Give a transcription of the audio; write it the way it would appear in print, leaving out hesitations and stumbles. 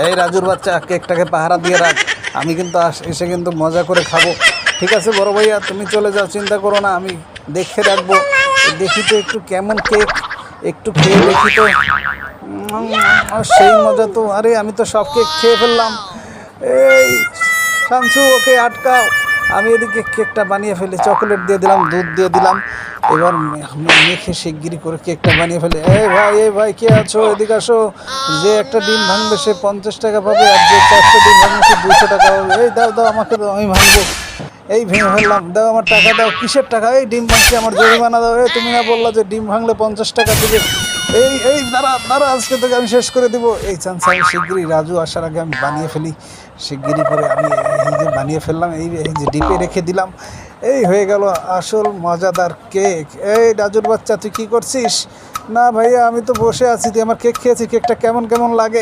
এই রাজুর বাচ্চা, কেকটাকে পাহারা দিয়ে রাখ, আমি কিন্তু এসে কিন্তু মজা করে খাবো। ঠিক আছে বড় ভাইয়া, তুমি চলে যাও, চিন্তা করো না, আমি দেখে রাখবো। দেখি তো একটু কেমন কেক, একটু খেয়ে দেখি তো। সেই মজা তো, আরে আমি তো সব কেক খেয়ে ফেললাম। এই শামসু, ওকে আটকাও, আমি এদিকে কেকটা বানিয়ে ফেলি, চকোলেট দিয়ে দিলাম, দুধ দিয়ে দিলাম, এবার মেখে শিগগিরি করে কেকটা বানিয়ে ফেলি। এই ভাই কে আছো, এদিকে আসো। যে একটা ডিম ভাঙবে সে 50 টাকা পাবে, আর যে 4টা ডিম ভাঙবে সে 200 টাকা পাবে। এই দাও দাও, আমাকে দাও, আমি ভাঙবো। এই ভেঙে ফেললাম, দাও আমার টাকা দাও। কিসের টাকা? এই ডিম ভাঙছে, আমার জরিমানা দাও। এই তুমি না বললা যে ডিম ভাঙলে 50 টাকা দেবে? এই দাঁড়া দাঁড়া, আজকে তোকে আমি শেষ করে দিব। এই চান্স আমি শিগগিরই, রাজু আসার আগে আমি বানিয়ে ফেলি, শিগগিরই করে আমি এই যে বানিয়ে ফেললাম, এই যে ডিপে রেখে দিলাম। এই হয়ে গেল আসল মজাদার কেক। এই রাজুর বাচ্চা, তুই কি করছিস? না ভাইয়া, আমি তো বসে আছি, তুই আমার কেক খেয়েছি, কেকটা কেমন কেমন লাগে?